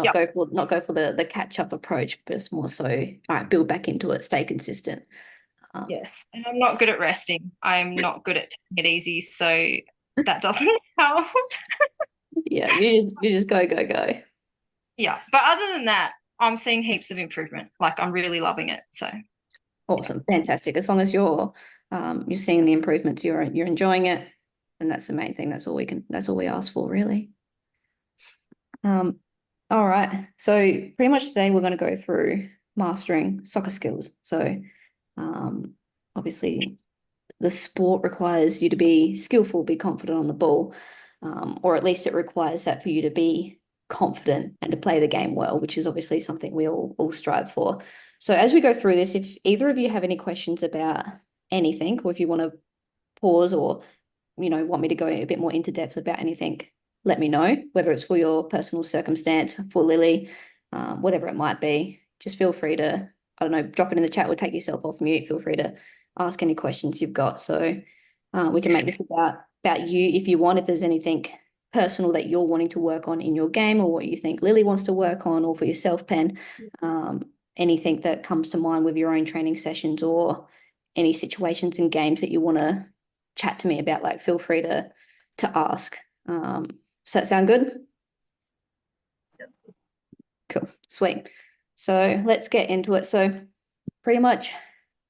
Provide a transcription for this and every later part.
not Yep. go for the catch up approach, but it's more so, all right, build back into it, stay consistent. Um, Yes. And I'm not good at resting. I'm not good at taking it easy. So that doesn't help. yeah, you just go. Yeah. But other than that, I'm seeing heaps of improvement. Like I'm really loving it. So yeah. Awesome, fantastic. As long as you're seeing the improvements, you're enjoying it, and that's the main thing. That's all we ask for, really. Um, all right. So pretty much today we're going to go through mastering soccer skills. So um, obviously the sport requires you to be skillful, be confident on the ball, or at least it requires that for you to be confident and to play the game well, which is obviously something we all strive for. So as we go through this, if either of you have any questions about anything, or if you want to pause or want me to go a bit more into depth about anything, let me know, whether it's for your personal circumstance, for Lily, whatever it might be. Just feel free to, I don't know, drop it in the chat or take yourself off mute. Feel free to ask any questions you've got. So we can make this about you if you want, if there's anything personal that you're wanting to work on in your game or what you think Lily wants to work on or for yourself, Pen, um, anything that comes to mind with your own training sessions or any situations in games that you want to chat to me about, like feel free to ask. Does that sound good? Cool, sweet. So let's get into it. So pretty much,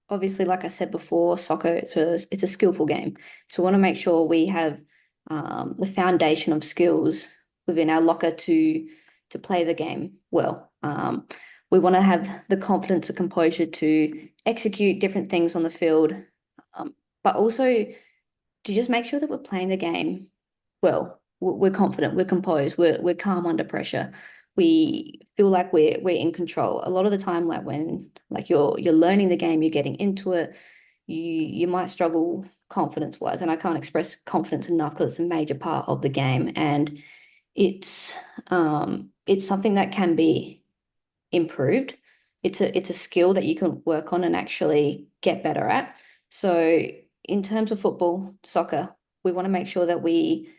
obviously, like I said before, soccer it's a skillful game. So we want to make sure we have the foundation of skills within our locker to play the game well. We want to have the confidence and composure to execute different things on the field, but also to just make sure that we're playing the game well. We're confident, we're composed, we're calm under pressure. We feel like we're in control. A lot of the time, like when like you're learning the game, you're getting into it, you might struggle confidence wise. And I can't express confidence enough because it's a major part of the game. And it's it's something that can be improved. It's a skill that you can work on and actually get better at. So in terms of football, soccer, we want to make sure that we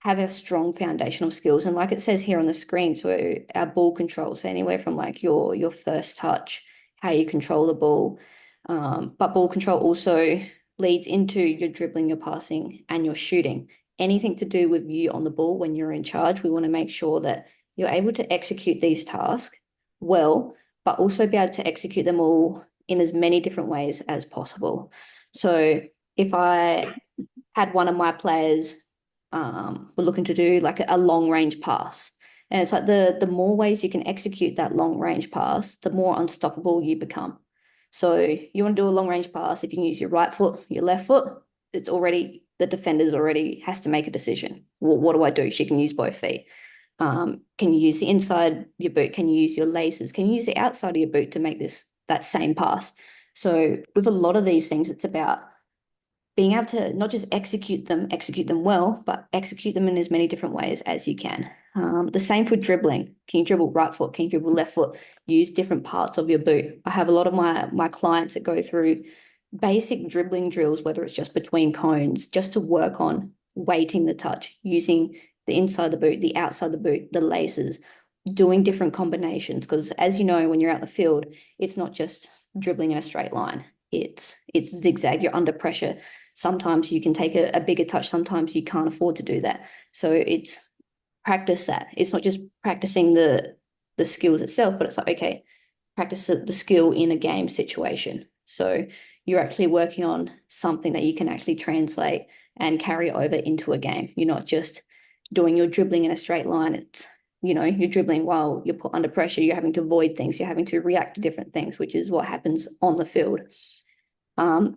have a strong foundational skills. And like it says here on the screen, so our ball control, so anywhere from like your first touch, how you control the ball. But ball control also leads into your dribbling, your passing, and your shooting. Anything to do with you on the ball when you're in charge, we want to make sure that you're able to execute these tasks well, but also be able to execute them all in as many different ways as possible. So if I had one of my players were looking to do like a long range pass, and it's like the more ways you can execute that long range pass, the more unstoppable you become. So you want to do a long range pass, if you can use your right foot, your left foot, it's already the defender's already has to make a decision. Well, what do I do? She can use both feet. Can you use the inside of your boot? Can you use your laces? Can you use the outside of your boot to make that same pass? So with a lot of these things, it's about being able to not just execute them well, but execute them in as many different ways as you can. The same for dribbling. Can you dribble right foot? Can you dribble left foot? Use different parts of your boot. I have a lot of my clients that go through basic dribbling drills, whether it's just between cones, just to work on weighting the touch, using the inside of the boot, the outside of the boot, the laces, doing different combinations. Because as you know, when you're out in the field, it's not just dribbling in a straight line. It's zigzag. You're under pressure. Sometimes you can take a bigger touch. Sometimes you can't afford to do that. So it's practice that. It's not just practicing the skills itself, but it's like, okay, practice the skill in a game situation. So you're actually working on something that you can actually translate and carry over into a game. You're not just doing your dribbling in a straight line. It's, you're dribbling while you're put under pressure. You're having to avoid things. You're having to react to different things, which is what happens on the field. Um,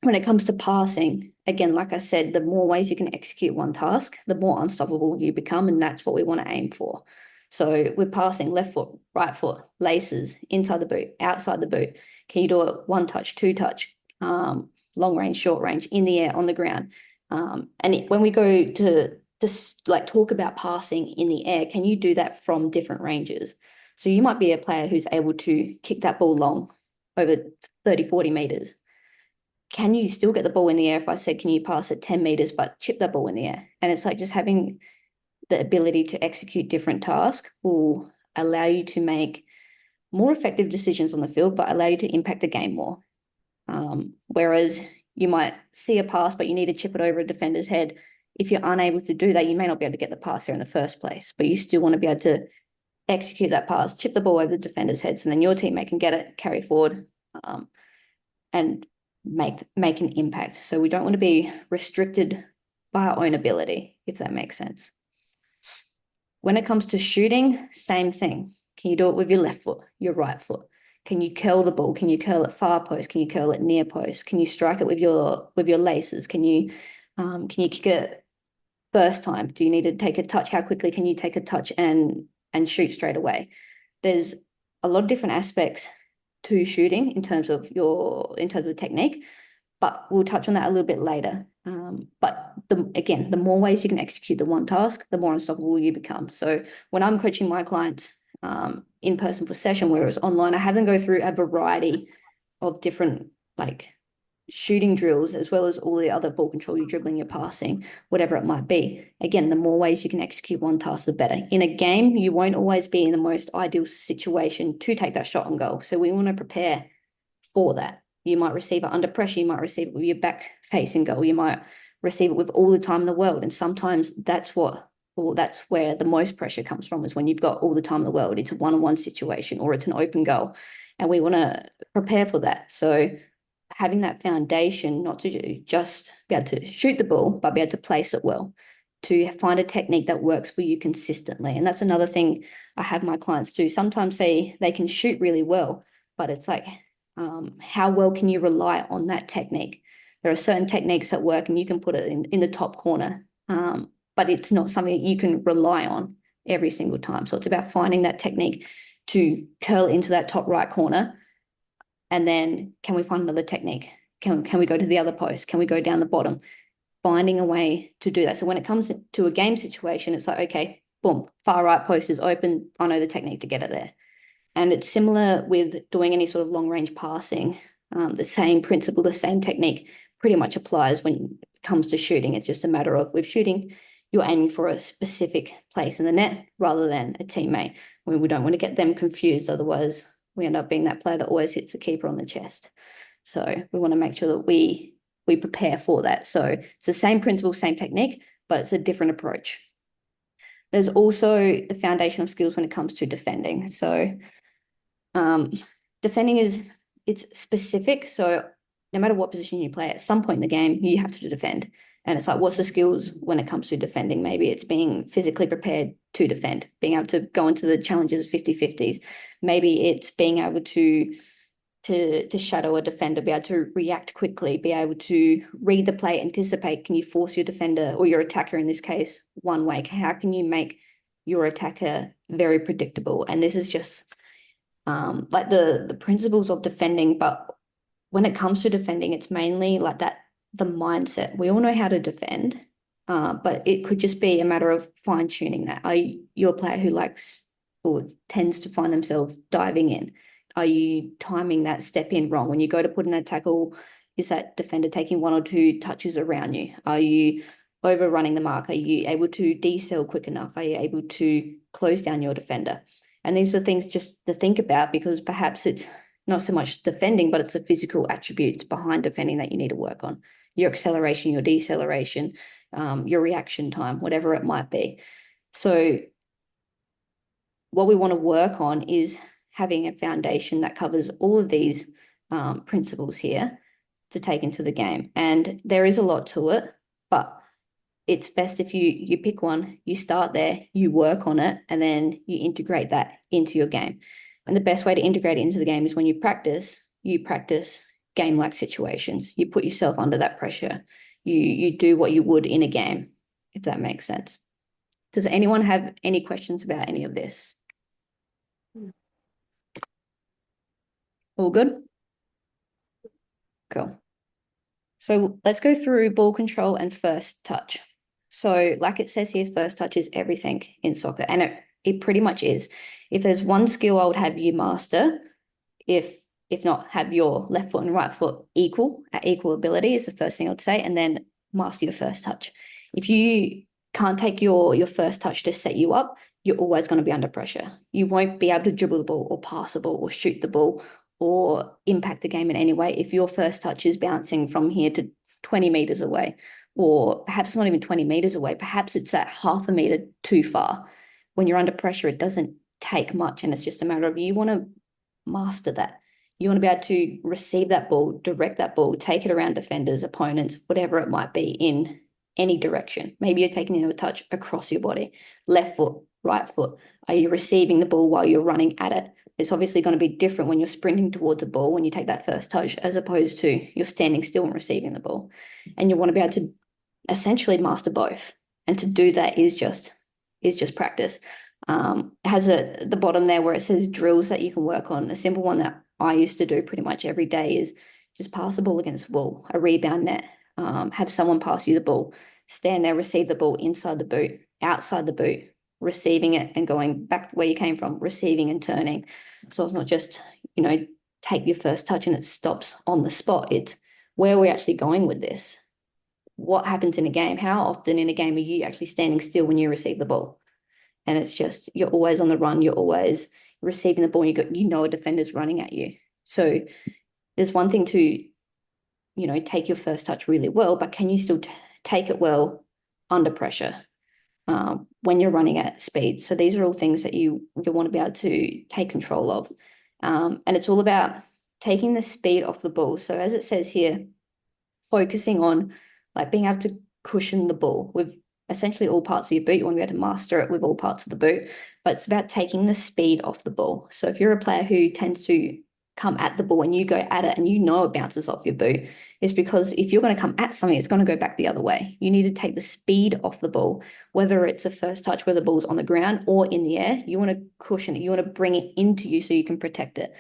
when it comes to passing, again, like I said, the more ways you can execute one task, the more unstoppable you become, and that's what we want to aim for. So we're passing left foot, right foot, laces, inside the boot, outside the boot. Can you do it one touch, two touch, long range, short range, in the air, on the ground? When we go to like talk about passing in the air, can you do that from different ranges? So you might be a player who's able to kick that ball long over 30, 40 meters. Can you still get the ball in the air if I said, can you pass it 10 meters, but chip that ball in the air? And it's like just having the ability to execute different tasks will allow you to make more effective decisions on the field, but allow you to impact the game more. Whereas you might see a pass, but you need to chip it over a defender's head. If you're unable to do that, you may not be able to get the pass there in the first place, but you still want to be able to execute that pass, chip the ball over the defender's heads, and then your teammate can get it, carry forward, and make an impact. So we don't want to be restricted by our own ability, if that makes sense. When it comes to shooting, same thing. Can you do it with your left foot, your right foot? Can you curl the ball? Can you curl it far post? Can you curl it near post? Can you strike it with your laces? Can you kick it first time? Do you need to take a touch? How quickly can you take a touch and shoot straight away? There's a lot of different aspects to shooting in terms of technique, but we'll touch on that a little bit later. But the more ways you can execute the one task, the more unstoppable you become. So when I'm coaching my clients in person for session, whereas online, I have them go through a variety of different like shooting drills, as well as all the other ball control, you're dribbling, you're passing, whatever it might be. Again, the more ways you can execute one task, the better. In a game, you won't always be in the most ideal situation to take that shot on goal. So we want to prepare for that. You might receive it under pressure. You might receive it with your back facing goal. You might receive it with all the time in the world. And sometimes that's where the most pressure comes from, is when you've got all the time in the world. It's a one-on-one situation, or it's an open goal. And we want to prepare for that. So having that foundation, not to just be able to shoot the ball, but be able to place it well, to find a technique that works for you consistently. And that's another thing I have my clients do. Sometimes they can shoot really well, but it's like, how well can you rely on that technique? There are certain techniques that work and you can put it in the top corner, but it's not something that you can rely on every single time. So it's about finding that technique to curl into that top right corner. And then can we find another technique? Can we go to the other post? Can we go down the bottom? Finding a way to do that. So when it comes to a game situation, it's like, okay, boom, far right post is open. I know the technique to get it there. And it's similar with doing any sort of long range passing. The same principle, the same technique pretty much applies when it comes to shooting. It's just a matter of, with shooting, you're aiming for a specific place in the net rather than a teammate. We don't want to get them confused. Otherwise, we end up being that player that always hits the keeper on the chest. So we want to make sure that we prepare for that. So it's the same principle, same technique, but it's a different approach. There's also the foundational skills when it comes to defending. So defending it's specific. So no matter what position you play, at some point in the game, you have to defend. And it's like, what's the skills when it comes to defending? Maybe it's being physically prepared to defend, being able to go into the challenges 50-50s. Maybe it's being able to shadow a defender, be able to react quickly, be able to read the play, anticipate. Can you force your defender, or your attacker in this case, one way? How can you make your attacker very predictable? And this is just like the principles of defending. But when it comes to defending, it's mainly like that, the mindset. We all know how to defend, but it could just be a matter of fine tuning that. Are you a player who likes or tends to find themselves diving in? Are you timing that step in wrong? When you go to put in that tackle, is that defender taking one or two touches around you? Are you overrunning the mark? Are you able to decel quick enough? Are you able to close down your defender? And these are things just to think about, because perhaps it's not so much defending, but it's the physical attributes behind defending that you need to work on. Your acceleration, your deceleration, your reaction time, whatever it might be. So what we want to work on is having a foundation that covers all of these principles here to take into the game. And there is a lot to it, but it's best if you pick one, you start there, you work on it, and then you integrate that into your game. And the best way to integrate it into the game is when you practice game-like situations. You put yourself under that pressure. You do what you would in a game, if that makes sense. Does anyone have any questions about any of this? All good? Cool. So let's go through ball control and first touch. So like it says here, first touch is everything in soccer, and it pretty much is. If there's one skill I would have you master, if not, have your left foot and right foot at equal ability is the first thing I would say, and then master your first touch. If you can't take your first touch to set you up, you're always going to be under pressure. You won't be able to dribble the ball or pass the ball or shoot the ball or impact the game in any way if your first touch is bouncing from here to 20 meters away, or perhaps not even 20 meters away. Perhaps it's at half a meter too far. When you're under pressure, it doesn't take much, and it's just a matter of you want to master that. You want to be able to receive that ball, direct that ball, take it around defenders, opponents, whatever it might be in any direction. Maybe you're taking a touch across your body, left foot, right foot. Are you receiving the ball while you're running at it? It's obviously going to be different when you're sprinting towards a ball when you take that first touch, as opposed to you're standing still and receiving the ball. And you want to be able to essentially master both. And to do that is just practice. It has the bottom there where it says drills that you can work on. A simple one that I used to do pretty much every day is just pass the ball against the wall, a rebound net, have someone pass you the ball, stand there, receive the ball inside the boot, outside the boot, receiving it and going back to where you came from, receiving and turning. So it's not just, take your first touch and it stops on the spot. It's where are we actually going with this? What happens in a game? How often in a game are you actually standing still when you receive the ball? And it's just, you're always on the run. You're always receiving the ball. A defender's running at you. So there's one thing to, take your first touch really well, but can you still take it well under pressure when you're running at speed? So these are all things that you want to be able to take control of. And it's all about taking the speed off the ball. So as it says here, focusing on like being able to cushion the ball with essentially all parts of your boot. You want to be able to master it with all parts of the boot, but it's about taking the speed off the ball. So if you're a player who tends to come at the ball and you go at it and it bounces off your boot, it's because if you're going to come at something, it's going to go back the other way. You need to take the speed off the ball, whether it's a first touch where the ball's on the ground or in the air. You want to cushion it. You want to bring it into you so you can protect it.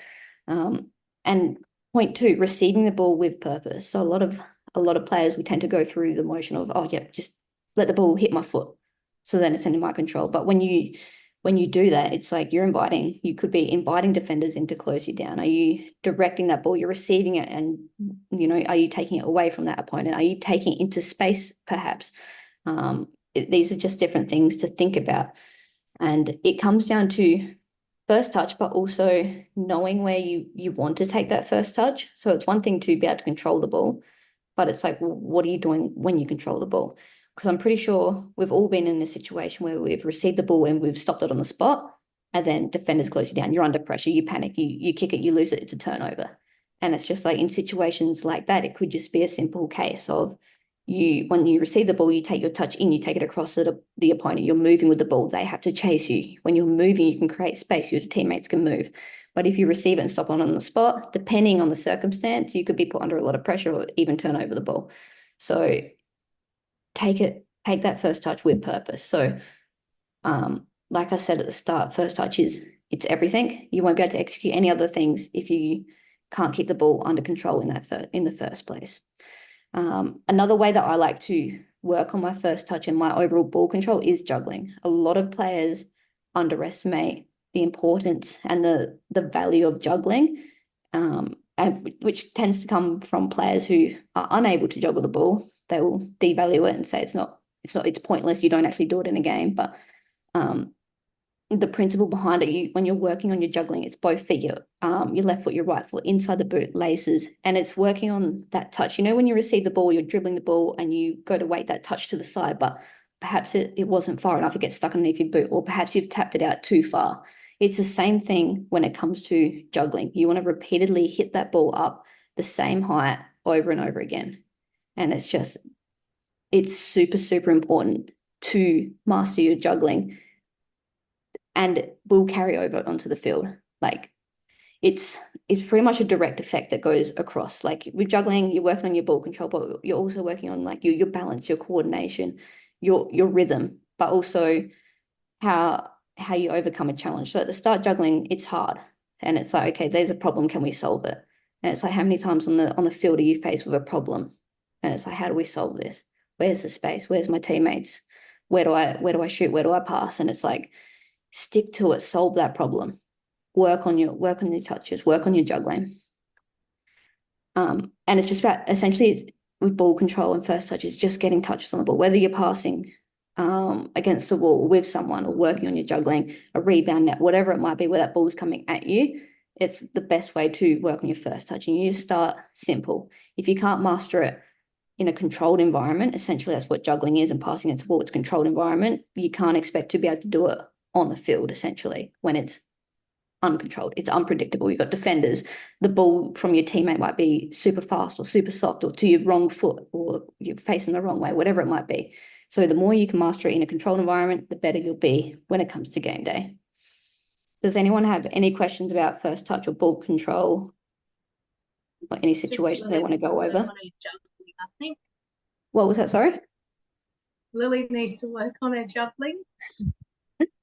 And point two, receiving the ball with purpose. So a lot of players, we tend to go through the motion of, just let the ball hit my foot. So then it's in my control. But when you do that, it's like you could be inviting defenders in to close you down. Are you directing that ball? You're receiving it and, are you taking it away from that opponent? Are you taking it into space, perhaps? These are just different things to think about. And it comes down to first touch, but also knowing where you want to take that first touch. So it's one thing to be able to control the ball, but it's like, well, what are you doing when you control the ball? Because I'm pretty sure we've all been in a situation where we've received the ball and we've stopped it on the spot, and then defenders close you down. You're under pressure, you panic, you kick it, you lose it, it's a turnover. And it's just like in situations like that, it could just be a simple case of when you receive the ball, you take your touch in, you take it across the opponent, you're moving with the ball, they have to chase you. When you're moving, you can create space, your teammates can move. But if you receive it and stop on the spot, depending on the circumstance, you could be put under a lot of pressure or even turn over the ball. So take that first touch with purpose. So like I said at the start, first touch it's everything. You won't be able to execute any other things if you can't keep the ball under control in the first place. Another way that I like to work on my first touch and my overall ball control is juggling. A lot of players underestimate the importance and the value of juggling, and which tends to come from players who are unable to juggle the ball. They will devalue it and say it's pointless. You don't actually do it in a game. But the principle behind it, when you're working on your juggling, it's both feet, your left foot, your right foot, inside the boot, laces, and it's working on that touch. When you receive the ball, you're dribbling the ball and you go to wait that touch to the side, but perhaps it wasn't far enough, it gets stuck underneath your boot, or perhaps you've tapped it out too far. It's the same thing when it comes to juggling. You want to repeatedly hit that ball up the same height over and over again. And it's super, super important to master your juggling, and it will carry over onto the field. Like it's pretty much a direct effect that goes across. Like with juggling, you're working on your ball control, but you're also working on like your balance, your coordination, your rhythm, but also how you overcome a challenge. So at the start, juggling, it's hard. And it's like, okay, there's a problem, can we solve it? And it's like, how many times on the field are you faced with a problem? And it's like, how do we solve this? Where's the space? Where's my teammates? Where do I shoot? Where do I pass? And it's like, stick to it, solve that problem. Work on your touches, work on your juggling. And it's just about essentially with ball control and first touch is just getting touches on the ball, whether you're passing against the wall with someone, or working on your juggling, a rebound net, whatever it might be, where that ball's coming at you, it's the best way to work on your first touch. And you start simple. If you can't master it in a controlled environment, essentially that's what juggling is, and passing against the wall, it's a controlled environment. You can't expect to be able to do it on the field, essentially, when it's uncontrolled. It's unpredictable. You've got defenders. The ball from your teammate might be super fast or super soft, or to your wrong foot, or you're facing the wrong way, whatever it might be. So the more you can master it in a controlled environment, the better you'll be when it comes to game day. Does anyone have any questions about first touch or ball control, or any situations they want to go over? I think What was that? Sorry? Lily needs to work on her juggling.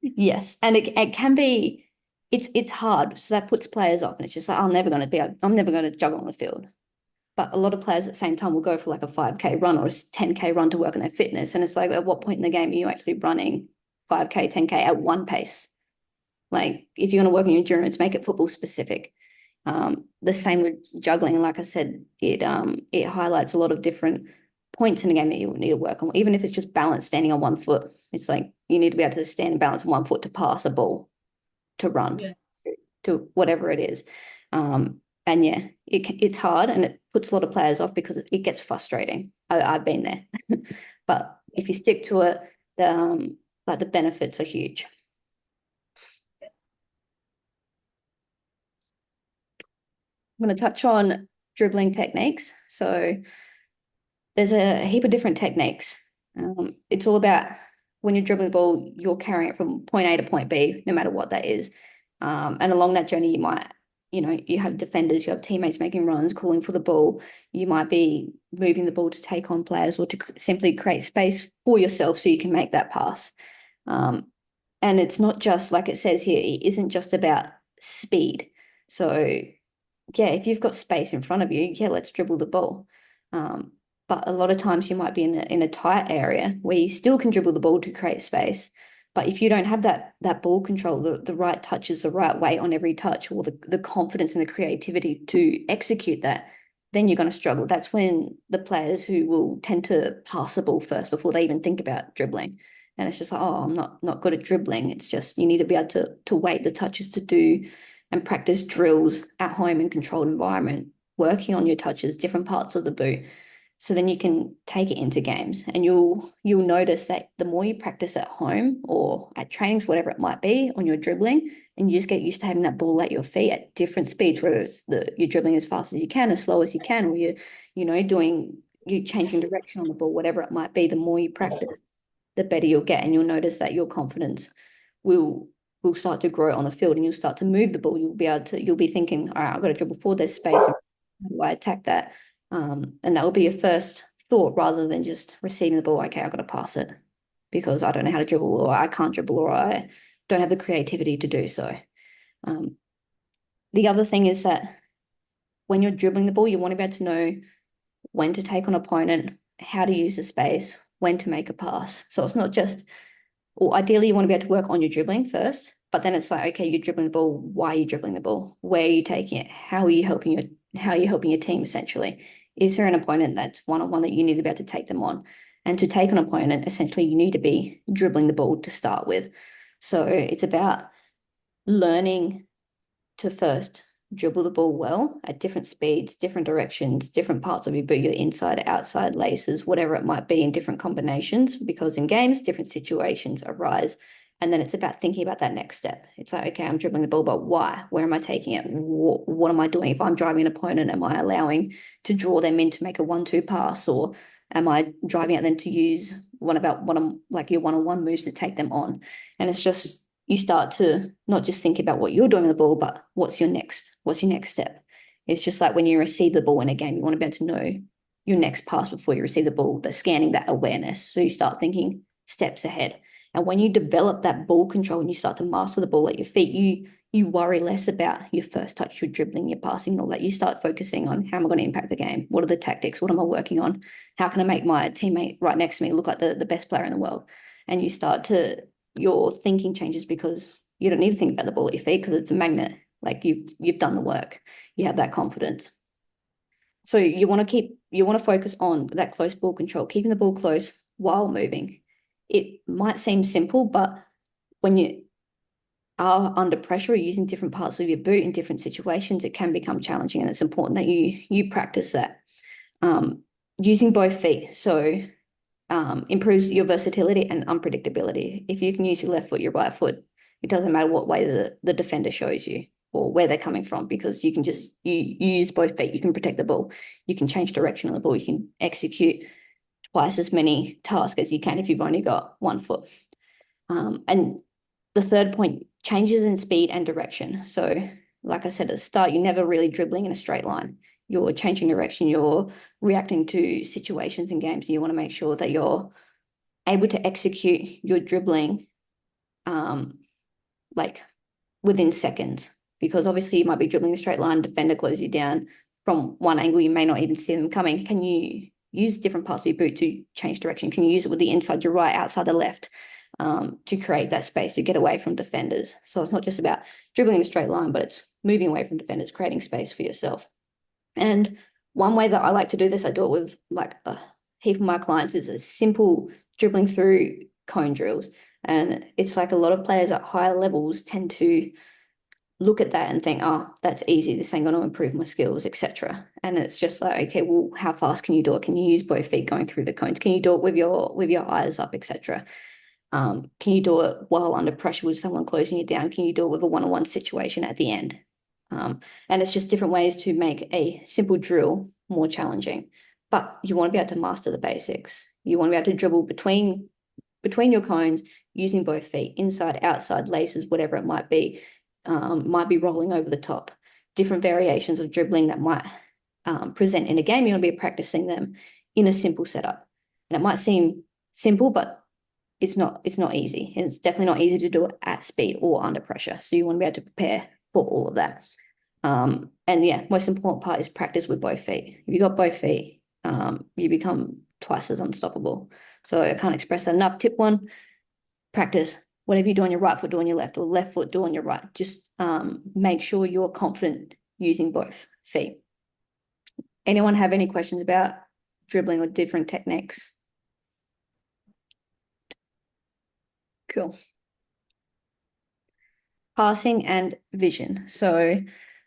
Yes, and it can be, it's hard, so that puts players off, and it's just like, I'm never going to juggle on the field. But a lot of players at the same time will go for like a 5K run or a 10K run to work on their fitness, and it's like, at what point in the game are you actually running 5K, 10K at one pace? Like, if you're going to work on your endurance, make it football specific. The same with juggling. Like I said, it highlights a lot of different points in the game that you need to work on, even if it's just balance, standing on one foot. It's like you need to be able to stand and balance on one foot to pass a ball, to run, to whatever it is. And yeah, it's hard, and it puts a lot of players off because it gets frustrating. I've been there. But if you stick to it, the benefits are huge. I'm going to touch on dribbling techniques. So there's a heap of different techniques. It's all about, when you're dribbling the ball, you're carrying it from point A to point B, no matter what that is. And along that journey, you have defenders, you have teammates making runs, calling for the ball. You might be moving the ball to take on players, or to simply create space for yourself so you can make that pass. And it's not just, like it says here, it isn't just about speed. So yeah, if you've got space in front of you, yeah, let's dribble the ball. But a lot of times you might be in a tight area where you still can dribble the ball to create space. But if you don't have that ball control, the right touches, the right weight on every touch, or the confidence and the creativity to execute that, then you're going to struggle. That's when the players who will tend to pass the ball first before they even think about dribbling. And it's just like, oh, I'm not good at dribbling. It's just, you need to be able to weight the touches, to do and practice drills at home in controlled environment, working on your touches, different parts of the boot. So then you can take it into games, and you'll notice that the more you practice at home or at trainings, whatever it might be, on your dribbling, and you just get used to having that ball at your feet at different speeds, whether it's you're dribbling as fast as you can, as slow as you can, or you changing direction on the ball, whatever it might be, the more you practice, the better you'll get. And you'll notice that your confidence will start to grow on the field, and you'll start to move the ball. You'll be thinking, all right, I've got to dribble forward, there's space. How do I attack that? And that will be your first thought, rather than just receiving the ball. Okay, I've got to pass it because I don't know how to dribble, or I can't dribble, or I don't have the creativity to do so. The other thing is that when you're dribbling the ball, you want to be able to know when to take on opponent, how to use the space, when to make a pass. So it's not just, or ideally you want to be able to work on your dribbling first, but then it's like, okay, you're dribbling the ball. Why are you dribbling the ball? Where are you taking it? How are you helping your team, essentially? Is there an opponent that's one-on-one that you need to be able to take them on? And to take an opponent, essentially, you need to be dribbling the ball to start with. So it's about learning to first dribble the ball well at different speeds, different directions, different parts of your boot, your inside, outside laces, whatever it might be, in different combinations, because in games, different situations arise. And then it's about thinking about that next step. It's like, okay, I'm dribbling the ball, but why? Where am I taking it? What am I doing? If I'm driving an opponent, am I allowing to draw them in to make a 1-2 pass? Or am I driving at them to use your one-on-one moves to take them on? And it's just, you start to not just think about what you're doing with the ball, but what's your next step? It's just like when you receive the ball in a game, you want to be able to know your next pass before you receive the ball, the scanning, that awareness. So you start thinking steps ahead. And when you develop that ball control and you start to master the ball at your feet, you worry less about your first touch, your dribbling, your passing, and all that. You start focusing on, how am I going to impact the game? What are the tactics? What am I working on? How can I make my teammate right next to me look like the best player in the world? And your thinking changes, because you don't need to think about the ball at your feet, because it's a magnet. Like, you've done the work. You have that confidence. So you want to focus on that close ball control, keeping the ball close while moving. it might seem simple, but when you are under pressure or using different parts of your boot in different situations, it can become challenging, and it's important that you practice that. Using both feet, so improves your versatility and unpredictability. If you can use your left foot, your right foot, it doesn't matter what way the defender shows you or where they're coming from, because you can just you use both feet. You can protect the ball, you can change direction of the ball, you can execute twice as many tasks as you can if you've only got one foot. And the third point, changes in speed and direction. So like I said at the start, you're never really dribbling in a straight line. You're changing direction, you're reacting to situations in games, and you want to make sure that you're able to execute your dribbling like within seconds, because obviously you might be dribbling a straight line, defender closes you down from one angle, you may not even see them coming. Can you use different parts of your boot to change direction? Can you use it with the inside, your right, outside the left, to create that space to get away from defenders? So it's not just about dribbling a straight line, but it's moving away from defenders, creating space for yourself. And one way that I like to do this, I do it with like a heap of my clients, is a simple dribbling through cone drills. And it's like a lot of players at higher levels tend to look at that and think, oh, that's easy, this ain't going to improve my skills, etc. And it's just like, okay, well, how fast can you do it? Can you use both feet going through the cones? Can you do it with your eyes up, etc.? Can you do it while under pressure with someone closing you down? Can you do it with a one-on-one situation at the end? And it's just different ways to make a simple drill more challenging. But you want to be able to master the basics. You want to be able to dribble between your cones using both feet, inside, outside, laces, whatever it might be rolling over the top. Different variations of dribbling that might present in a game. You want to be practicing them in a simple setup. And it might seem simple, but it's not easy. And it's definitely not easy to do it at speed or under pressure. So you want to be able to prepare for all of that. And yeah, most important part is practice with both feet. If you got both feet, you become twice as unstoppable. So I can't express that enough. Tip one, practice whatever you do on your right foot, do on your left, or left foot, do on your right. Just make sure you're confident using both feet. Anyone have any questions about dribbling or different techniques? Cool. Passing and vision. So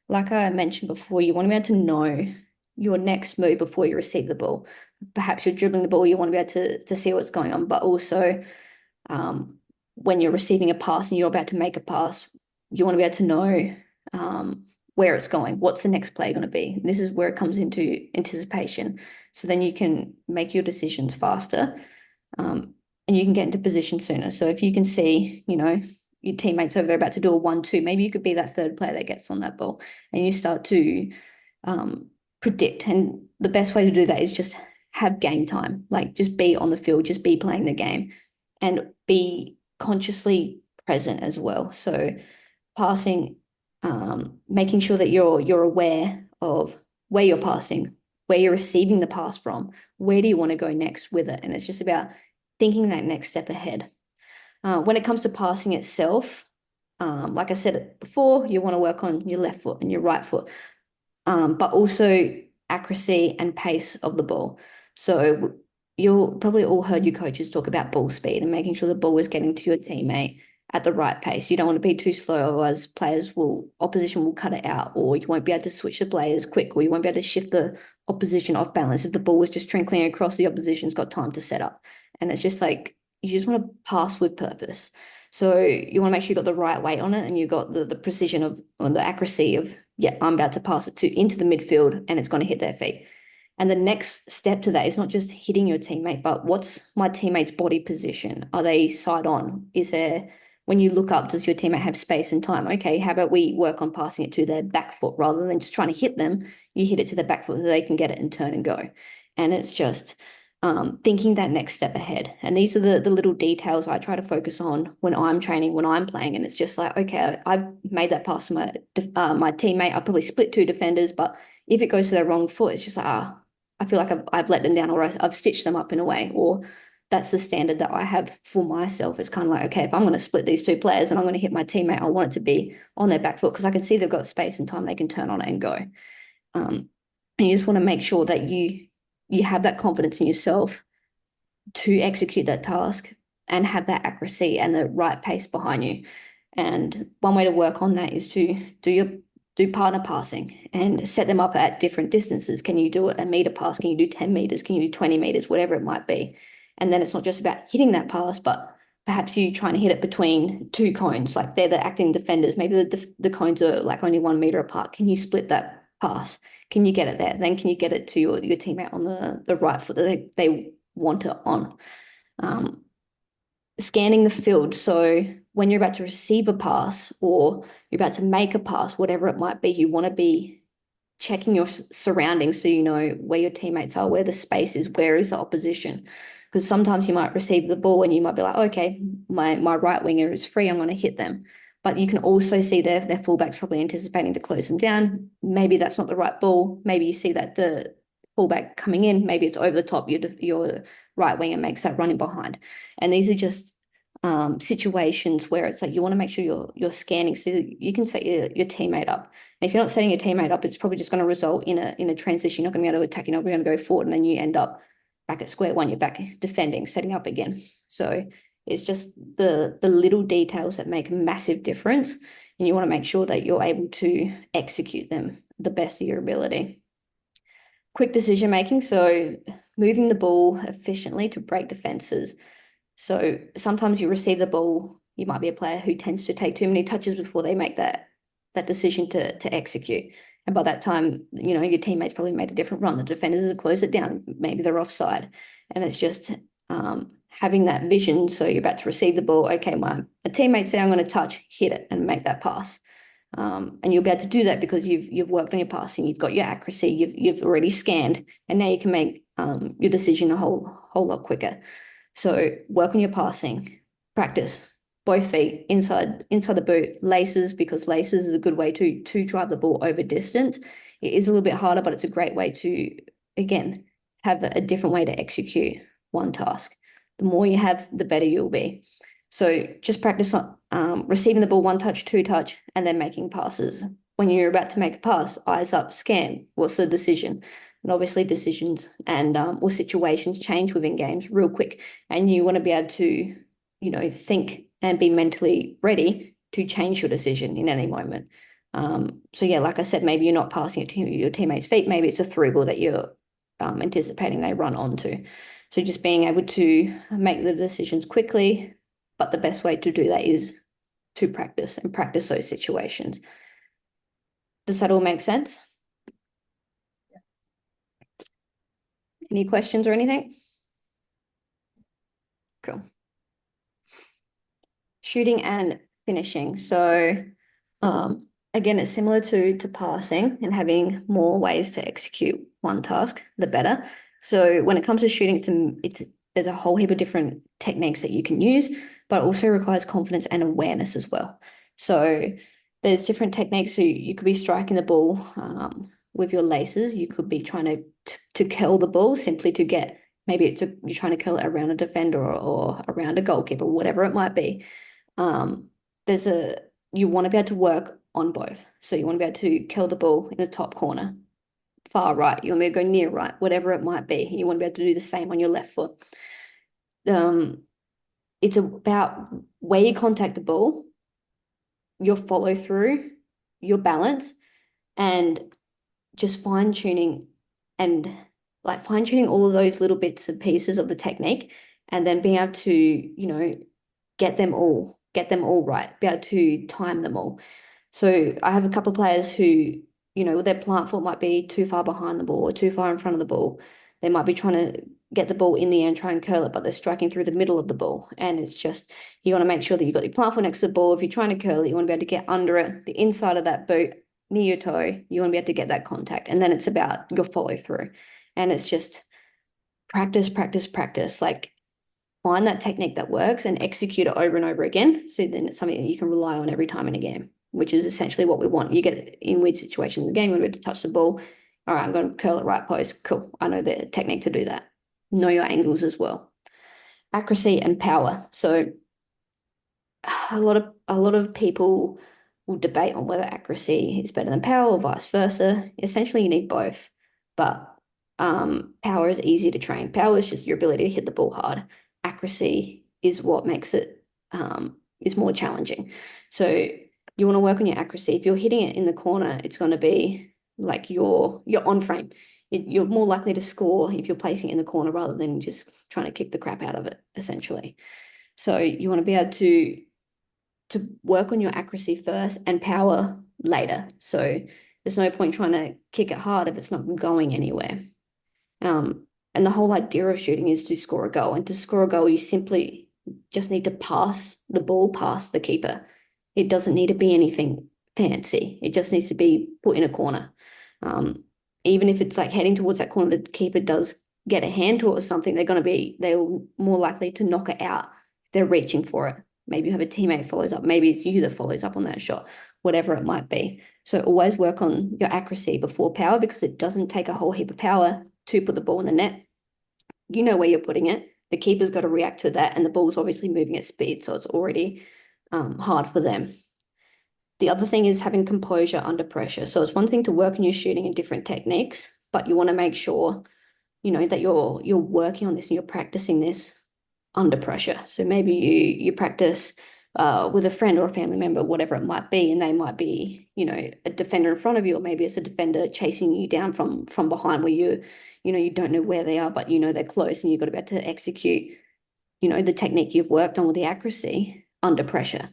like I mentioned before, you want to be able to know your next move before you receive the ball. Perhaps you're dribbling the ball, you want to be able to see what's going on, but also when you're receiving a pass and you're about to make a pass, you want to be able to know where it's going. What's the next play going to be? This is where it comes into anticipation. So then you can make your decisions faster, and you can get into position sooner. So if you can see, your teammates over there about to do a 1-2, maybe you could be that third player that gets on that ball, and you start to predict. And the best way to do that is just have game time, like just be on the field, just be playing the game, and be consciously present as well. So passing, making sure that you're aware of where you're passing, where you're receiving the pass from, where do you want to go next with it? And it's just about thinking that next step ahead. When it comes to passing itself, like I said before, you want to work on your left foot and your right foot, but also accuracy and pace of the ball. So you'll probably all heard your coaches talk about ball speed and making sure the ball is getting to your teammate at the right pace. You don't want to be too slow, otherwise opposition will cut it out, or you won't be able to switch the players quick, or you won't be able to shift the opposition off balance if the ball is just trickling across, the opposition's got time to set up. And it's just like, you just want to pass with purpose. So you want to make sure you got the right weight on it, and you got the precision of, or the accuracy of, yeah, I'm about to pass it into the midfield and it's going to hit their feet. And the next step to that is not just hitting your teammate, but what's my teammate's body position? Are they side on? Is there, when you look up, does your teammate have space and time? Okay, how about we work on passing it to their back foot rather than just trying to hit them? You hit it to their back foot so they can get it and turn and go. And it's just thinking that next step ahead. And these are the little details I try to focus on when I'm training, when I'm playing. And it's just like, okay, I've made that pass to my teammate. I probably split two defenders, but if it goes to their wrong foot, it's just like, I feel like I've let them down, or I've stitched them up in a way, or that's the standard that I have for myself. It's kind of like, okay, if I'm going to split these two players and I'm going to hit my teammate, I want it to be on their back foot because I can see they've got space and time, they can turn on it and go. And you just want to make sure that you have that confidence in yourself to execute that task and have that accuracy and the right pace behind you. And one way to work on that is to do partner passing and set them up at different distances. Can you do a meter pass? Can you do 10 meters? Can you do 20 meters? Whatever it might be. And then it's not just about hitting that pass, but perhaps you trying to hit it between two cones, like they're the acting defenders. Maybe the cones are like only 1 meter apart. Can you split that pass? Can you get it there? Then can you get it to your teammate on the right foot that they want it on? Scanning the field. So when you're about to receive a pass or you're about to make a pass, whatever it might be, you want to be checking your surroundings so you know where your teammates are, where the space is, where is the opposition. Because sometimes you might receive the ball and you might be like, okay, my right winger is free, I'm going to hit them. But you can also see their fullback's probably anticipating to close them down. Maybe that's not the right ball. Maybe you see that the fullback coming in, maybe it's over the top, your right winger makes that running behind. And these are just situations where it's like you want to make sure you're scanning so you can set your teammate up. And if you're not setting your teammate up, it's probably just going to result in a transition. You're not going to be able to attack, you're not going to go forward, and then you end up back at square one. You're back defending, setting up again. So it's just the little details that make a massive difference, and you want to make sure that you're able to execute them the best of your ability. Quick decision making, so moving the ball efficiently to break defenses. So sometimes you receive the ball, you might be a player who tends to take too many touches before they make that decision to execute. And by that time, your teammates probably made a different run. The defenders have closed it down. Maybe they're offside. And it's just having that vision. So you're about to receive the ball. Okay, my teammate said I'm going to touch, hit it, and make that pass. And you'll be able to do that because you've worked on your passing, you've got your accuracy, you've already scanned, and now you can make your decision a whole lot quicker. So work on your passing, practice both feet inside the boot, laces, because laces is a good way to drive the ball over distance. It is a little bit harder, but it's a great way to, again, have a different way to execute one task. The more you have, the better you'll be. So just practice on receiving the ball 1 touch, 2 touch, and then making passes. When you're about to make a pass, eyes up, scan. What's the decision? And obviously decisions and or situations change within games real quick. And you want to be able to, think and be mentally ready to change your decision in any moment. So yeah, like I said, maybe you're not passing it to your teammate's feet. Maybe it's a through ball that you're anticipating they run onto. So just being able to make the decisions quickly, but the best way to do that is to practice and practice those situations. Does that all make sense? Any questions or anything? Cool. Shooting and finishing. So again, it's similar to passing and having more ways to execute one task, the better. So when it comes to shooting, there's a whole heap of different techniques that you can use, but it also requires confidence and awareness as well. So there's different techniques. So you could be striking the ball with your laces. You could be trying to curl the ball simply to get, maybe you're trying to curl it around a defender or around a goalkeeper, whatever it might be. You want to be able to work on both. So you want to be able to curl the ball in the top corner, far right. You want me to go near right, whatever it might be. You want to be able to do the same on your left foot. It's about where you contact the ball, your follow through, your balance, and just fine tuning all of those little bits and pieces of the technique, and then being able to, get them all right, be able to time them all. So I have a couple of players who, their plant foot might be too far behind the ball or too far in front of the ball. They might be trying to get the ball in the air and try and curl it, but they're striking through the middle of the ball. And it's just, you want to make sure that you've got your plant foot next to the ball. If you're trying to curl it, you want to be able to get under it, the inside of that boot, near your toe. You want to be able to get that contact. And then it's about your follow through. And it's just practice. Like, find that technique that works and execute it over and over again. So then it's something that you can rely on every time in a game, which is essentially what we want. You get in weird situations in the game, when to touch the ball. All right, I'm going to curl it right post. Cool. I know the technique to do that. Know your angles as well. Accuracy and power. So a lot of people will debate on whether accuracy is better than power or vice versa. Essentially, you need both. But power is easy to train. Power is just your ability to hit the ball hard. Accuracy is what makes it is more challenging. So you want to work on your accuracy. If you're hitting it in the corner, it's going to be like you're on frame. You're more likely to score if you're placing it in the corner rather than just trying to kick the crap out of it, essentially. So you want to be able to work on your accuracy first and power later. So there's no point trying to kick it hard if it's not going anywhere. And the whole idea of shooting is to score a goal. And to score a goal, you simply just need to pass the ball past the keeper. It doesn't need to be anything fancy. It just needs to be put in a corner. Even if it's like heading towards that corner, the keeper does get a hand to it or something, they're more likely to knock it out. They're reaching for it. Maybe you have a teammate follows up. Maybe it's you that follows up on that shot, whatever it might be. So always work on your accuracy before power, because it doesn't take a whole heap of power to put the ball in the net. You know where you're putting it. The keeper's got to react to that, and the ball's obviously moving at speed, so it's already hard for them. The other thing is having composure under pressure. So it's one thing to work on your shooting in different techniques, but you want to make sure, you know, that you're working on this and you're practicing this under pressure. So maybe you practice with a friend or a family member, whatever it might be, and they might be, you know, a defender in front of you, or maybe it's a defender chasing you down from behind where you don't know where they are, but you know they're close, and you've got to be able to execute, you know, the technique you've worked on with the accuracy under pressure.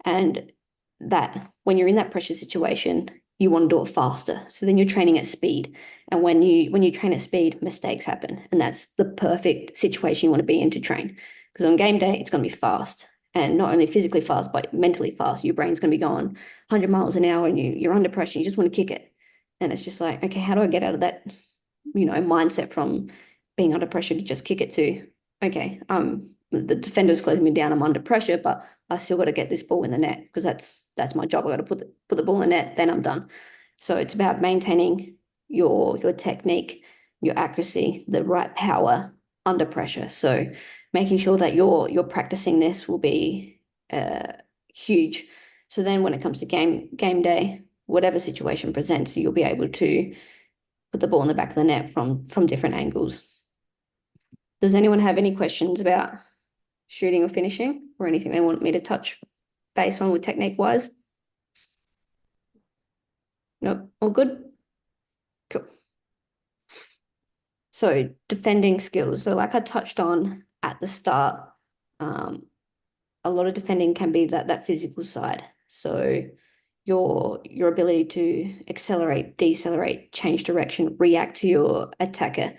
And that when you're in that pressure situation, you want to do it faster. So then you're training at speed. And when you train at speed, mistakes happen. And that's the perfect situation you want to be in to train. Because on game day, it's going to be fast. And not only physically fast, but mentally fast. Your brain's going to be going 100 miles an hour, and you're under pressure. You just want to kick it. And it's just like, okay, how do I get out of that, you know, mindset from being under pressure to just kick it to, okay, the defender's closing me down, I'm under pressure, but I still got to get this ball in the net, because that's my job. I got to put the ball in the net, then I'm done. So it's about maintaining your technique, your accuracy, the right power under pressure. So making sure that you're practicing this will be huge. So then when it comes to game day, whatever situation presents, you'll be able to put the ball in the back of the net from different angles. Does anyone have any questions about shooting or finishing, or anything they want me to touch base on with technique wise? Nope, all good? Cool. So defending skills. So like I touched on at the start, a lot of defending can be that physical side. So your ability to accelerate, decelerate, change direction, react to your attacker.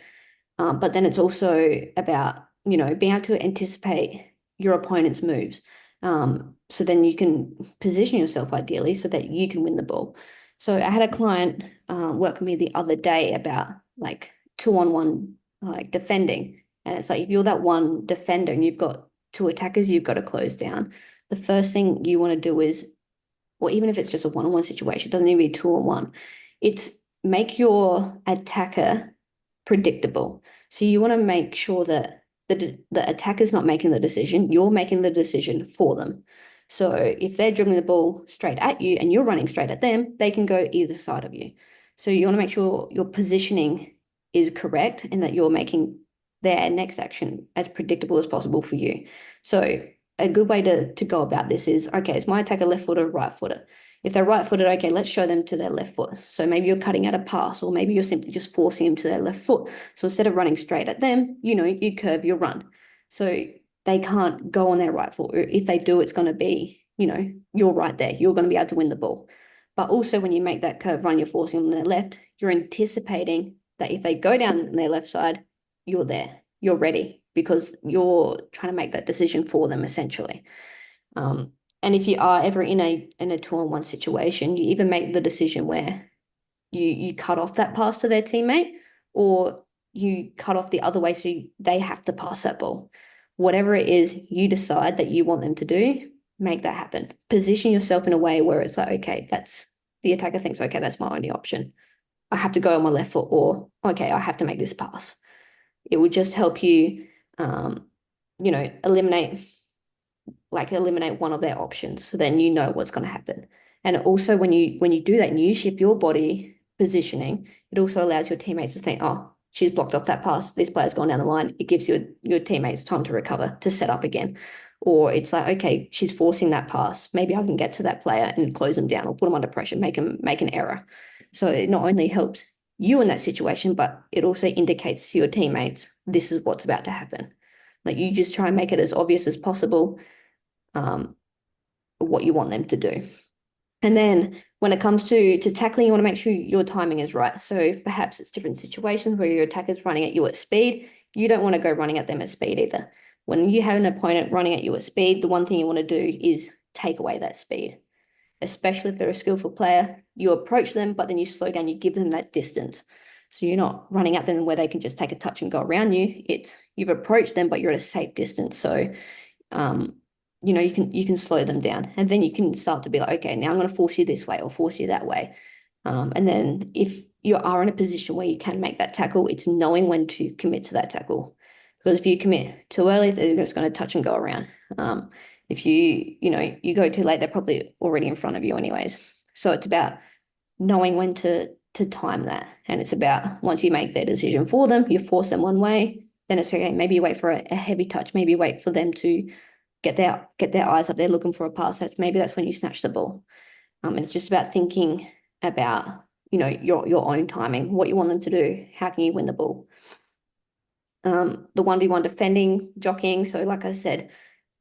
But then it's also about, you know, being able to anticipate your opponent's moves. So then you can position yourself ideally so that you can win the ball. So I had a client work with me the other day about like 2-on-1 like defending. And it's like, if you're that one defender and you've got two attackers you've got to close down, the first thing you want to do is, or even if it's just a 1-on-1 situation, it doesn't need to be 2-on-1, it's make your attacker predictable. So you want to make sure that the attacker's not making the decision, you're making the decision for them. So if they're dribbling the ball straight at you and you're running straight at them, they can go either side of you. So you want to make sure your positioning is correct and that you're making their next action as predictable as possible for you. So a good way to go about this is, okay, is my attacker left footer or right footer? If they're right footed, okay, let's show them to their left foot. So maybe you're cutting out a pass, or maybe you're simply just forcing them to their left foot. So instead of running straight at them, you know, you curve your run. So they can't go on their right foot. Or if they do, it's going to be, you know, you're right there. You're going to be able to win the ball. But also when you make that curve run, you're forcing them on their left, you're anticipating that if they go down their left side, you're there. You're ready, because you're trying to make that decision for them, essentially. And if you are ever in a 2-on-1 situation, you either make the decision where you cut off that pass to their teammate, or you cut off the other way so they have to pass that ball. Whatever it is you decide that you want them to do, make that happen. Position yourself in a way where it's like, okay, that's the attacker thinks, okay, that's my only option. I have to go on my left foot, or okay, I have to make this pass. It would just help you, you know, eliminate one of their options. So then you know what's going to happen. And also when you do that and you shift your body positioning, it also allows your teammates to think, oh, she's blocked off that pass, this player's gone down the line, it gives your teammates time to recover, to set up again. Or it's like, okay, she's forcing that pass. Maybe I can get to that player and close them down or put them under pressure, make an error. So it not only helps you in that situation, but it also indicates to your teammates, this is what's about to happen. Like you just try and make it as obvious as possible, what you want them to do. And then when it comes to tackling, you want to make sure your timing is right. So perhaps it's different situations where your attacker's running at you at speed. You don't want to go running at them at speed either. When you have an opponent running at you at speed, the one thing you want to do is take away that speed. Especially if they're a skillful player, you approach them, but then you slow down, you give them that distance. So you're not running at them where they can just take a touch and go around you. It's you've approached them, but you're at a safe distance. So you can slow them down, and then you can start to be like, okay, now I'm going to force you this way or force you that way. And then if you are in a position where you can make that tackle, it's knowing when to commit to that tackle. Because if you commit too early, they're just going to touch and go around. If you go too late, they're probably already in front of you anyways. So it's about knowing when to time that. And it's about once you make their decision for them, you force them one way, then it's okay. Maybe you wait for a heavy touch. Maybe you wait for them to get their eyes up. They're looking for a pass. Maybe that's when you snatch the ball. And it's just about thinking about, your own timing, what you want them to do. How can you win the ball? The 1v1 defending, jockeying. So like I said,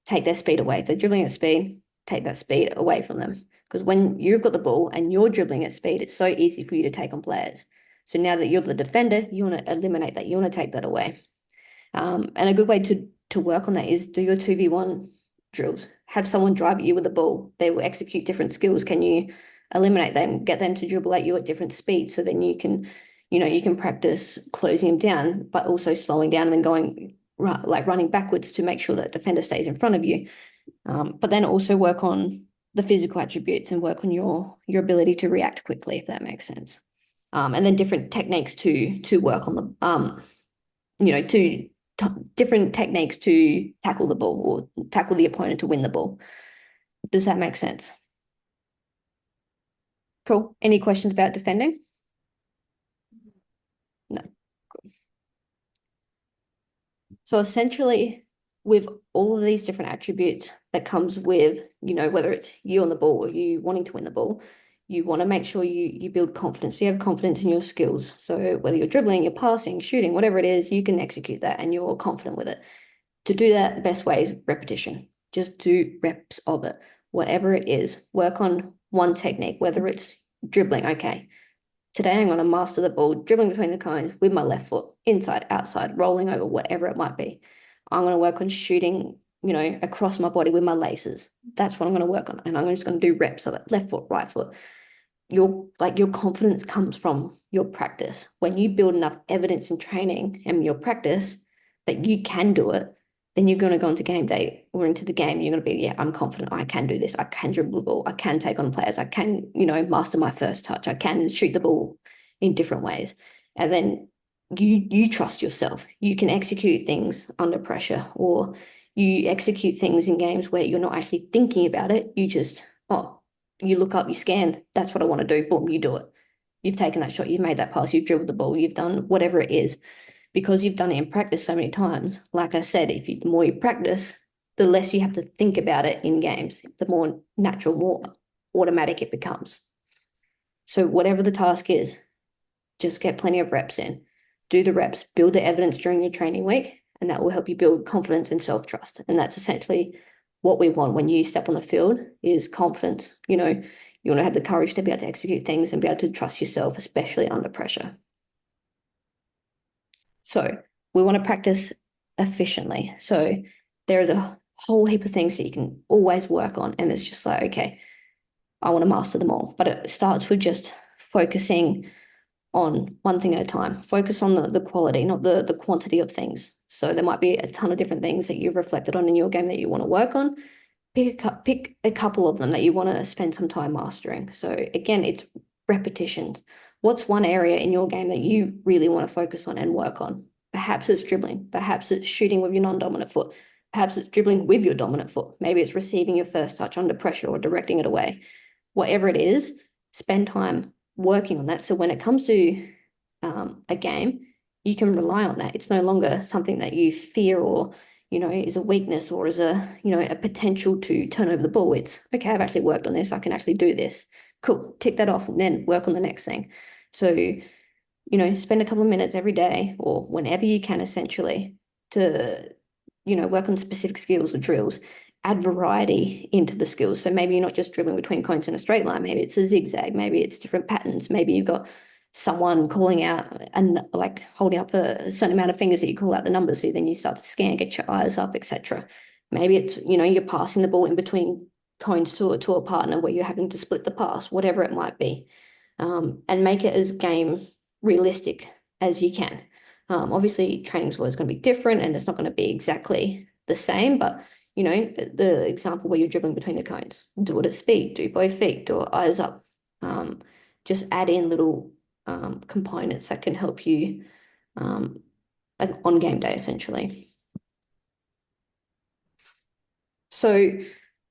take their speed away. If they're dribbling at speed, take that speed away from them. Because when you've got the ball and you're dribbling at speed, it's so easy for you to take on players. So now that you're the defender, you want to eliminate that. You want to take that away. And a good way to work on that is do your 2v1 drills. Have someone drive at you with the ball. They will execute different skills. Can you eliminate them, get them to dribble at you at different speeds? So then you can practice closing them down, but also slowing down and then going like running backwards to make sure that defender stays in front of you. But then also work on the physical attributes and work on your ability to react quickly, if that makes sense. And then different techniques to work on the different techniques to tackle the ball or tackle the opponent to win the ball. Does that make sense? Cool. Any questions about defending? No. Cool. So essentially, with all of these different attributes that comes with, whether it's you on the ball or you wanting to win the ball, you want to make sure you build confidence. You have confidence in your skills. So whether you're dribbling, you're passing, shooting, whatever it is, you can execute that and you're confident with it. To do that, the best way is repetition. Just do reps of it. Whatever it is, work on one technique, whether it's dribbling. Okay, today I'm going to master the ball, dribbling between the cones with my left foot, inside, outside, rolling over, whatever it might be. I'm going to work on shooting, across my body with my laces. That's what I'm going to work on. And I'm just going to do reps of it, left foot, right foot. Your confidence comes from your practice. When you build enough evidence in training and your practice that you can do it, then you're going to go into game day or into the game. You're going to be, yeah, I'm confident. I can do this. I can dribble the ball. I can take on players. I can, master my first touch. I can shoot the ball in different ways. And then you trust yourself. You can execute things under pressure, or you execute things in games where you're not actually thinking about it. You just, you look up, you scan, that's what I want to do. Boom, you do it. You've taken that shot, you've made that pass, you've dribbled the ball, you've done whatever it is, because you've done it in practice so many times. Like I said, the more you practice, the less you have to think about it in games, the more natural, more automatic it becomes. So whatever the task is, just get plenty of reps in. Do the reps, build the evidence during your training week, and that will help you build confidence and self-trust. And that's essentially what we want when you step on the field is confidence. You want to have the courage to be able to execute things and be able to trust yourself, especially under pressure. So we want to practice efficiently. So there is a whole heap of things that you can always work on. And it's just like, okay, I want to master them all. But it starts with just focusing on one thing at a time. Focus on the quality, not the quantity of things. So there might be a ton of different things that you've reflected on in your game that you want to work on. Pick a couple of them that you want to spend some time mastering. So again, it's repetitions. What's one area in your game that you really want to focus on and work on? Perhaps it's dribbling. Perhaps it's shooting with your non-dominant foot. Perhaps it's dribbling with your dominant foot. Maybe it's receiving your first touch under pressure or directing it away. Whatever it is, spend time working on that. So when it comes to a game, you can rely on that. It's no longer something that you fear or, is a weakness or is a potential to turn over the ball. It's okay, I've actually worked on this. I can actually do this. Cool. Tick that off and then work on the next thing. So, spend a couple of minutes every day or whenever you can essentially to, work on specific skills or drills, add variety into the skills. So maybe you're not just dribbling between cones in a straight line. Maybe it's a zigzag. Maybe it's different patterns. Maybe you've got someone calling out and like holding up a certain amount of fingers that you call out the numbers. So then you start to scan, get your eyes up, etc. Maybe it's, you're passing the ball in between cones to a partner where you're having to split the pass, whatever it might be. And make it as game realistic as you can. Obviously, training's always going to be different and it's not going to be exactly the same, but the example where you're dribbling between the cones, do it at speed, do both feet, do it eyes up. Just add in little components that can help you on game day, essentially. So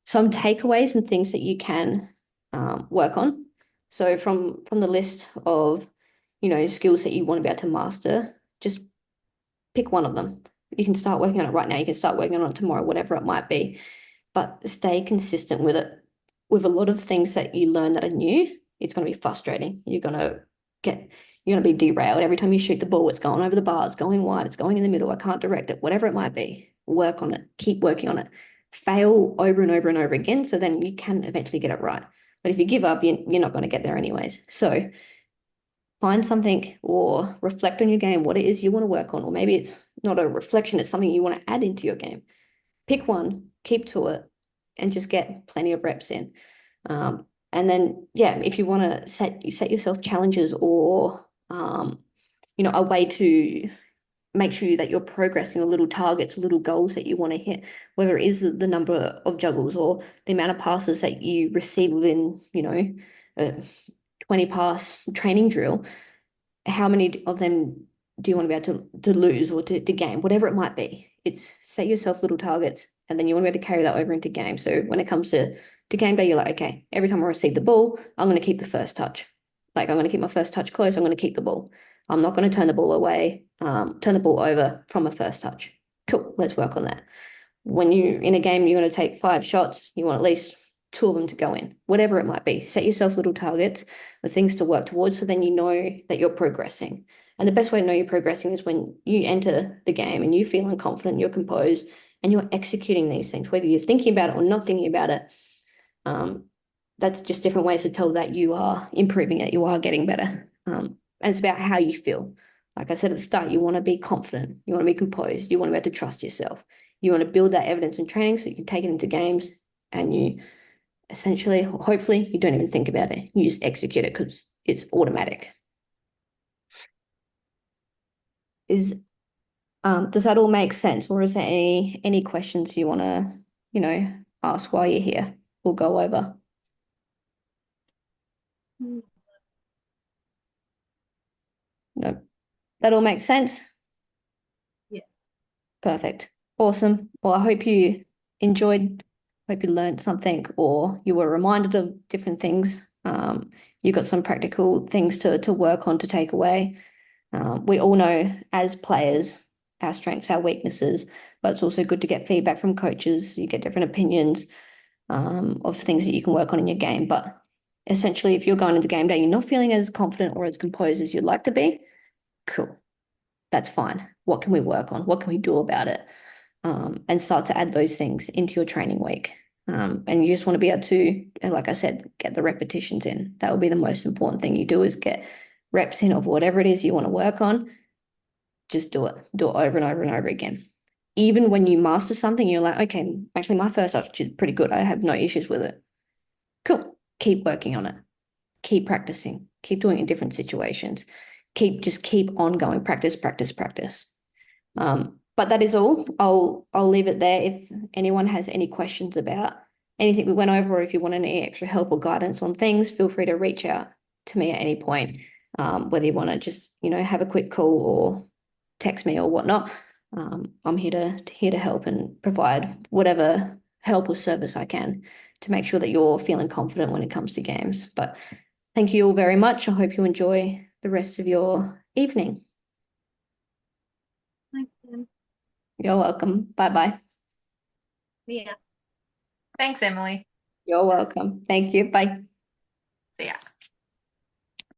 some takeaways and things that you can work on. So from the list of, skills that you want to be able to master, just pick one of them. You can start working on it right now. You can start working on it tomorrow, whatever it might be, but stay consistent with it. With a lot of things that you learn that are new, it's going to be frustrating. You're going to be derailed. Every time you shoot the ball, it's going over the bar, it's going wide, it's going in the middle. I can't direct it, whatever it might be. Work on it. Keep working on it. Fail over and over and over again, so then you can eventually get it right. But if you give up, you're not going to get there anyways. So find something or reflect on your game, what it is you want to work on, or maybe it's not a reflection, it's something you want to add into your game. Pick one, keep to it, and just get plenty of reps in. And then, if you want to set yourself challenges or, a way to make sure that you're progressing, or little targets, little goals that you want to hit, whether it is the number of juggles or the amount of passes that you receive within, a 20 pass training drill, how many of them do you want to be able to lose or to gain, whatever it might be. It's set yourself little targets and then you want to be able to carry that over into game. So when it comes to game day, you're like, okay, every time I receive the ball, I'm going to keep the first touch. Like I'm going to keep my first touch close. I'm going to keep the ball. I'm not going to turn the ball away, turn the ball over from a first touch. Cool, let's work on that. When you're in a game, you're going to take 5 shots. You want at least 2 of them to go in, whatever it might be. Set yourself little targets, the things to work towards, so then you know that you're progressing. And the best way to know you're progressing is when you enter the game and you're feeling confident, you're composed, and you're executing these things, whether you're thinking about it or not thinking about it. That's just different ways to tell that you are improving it, you are getting better. And it's about how you feel. Like I said at the start, you want to be confident, you want to be composed, you want to be able to trust yourself. You want to build that evidence in training so you can take it into games and you essentially, hopefully, you don't even think about it. You just execute it because it's automatic. Does that all make sense? Or is there any questions you want to, ask while you're here? We'll go over. No, that all makes sense? Yeah. Perfect. Awesome. Well, I hope you enjoyed, hope you learned something or you were reminded of different things. You got some practical things to work on, to take away. We all know as players, our strengths, our weaknesses, but it's also good to get feedback from coaches. You get different opinions of things that you can work on in your game. But essentially, if you're going into game day, you're not feeling as confident or as composed as you'd like to be, cool. That's fine. What can we work on? What can we do about it? And start to add those things into your training week. And you just want to be able to, like I said, get the repetitions in. That will be the most important thing you do, is get reps in of whatever it is you want to work on. Just do it over and over and over again. Even when you master something, you're like, okay, actually my first touch is pretty good. I have no issues with it. Cool. Keep working on it. Keep practicing. Keep doing it in different situations. Keep on going. Practice. But that is all. I'll leave it there. If anyone has any questions about anything we went over, or if you want any extra help or guidance on things, feel free to reach out to me at any point. Whether you want to just, have a quick call or text me or whatnot. I'm here to help and provide whatever help or service I can to make sure that you're feeling confident when it comes to games. But thank you all very much. I hope you enjoy the rest of your evening. You're welcome. Bye-bye. Yeah. Thanks, Emily. You're welcome. Thank you. Bye. See ya.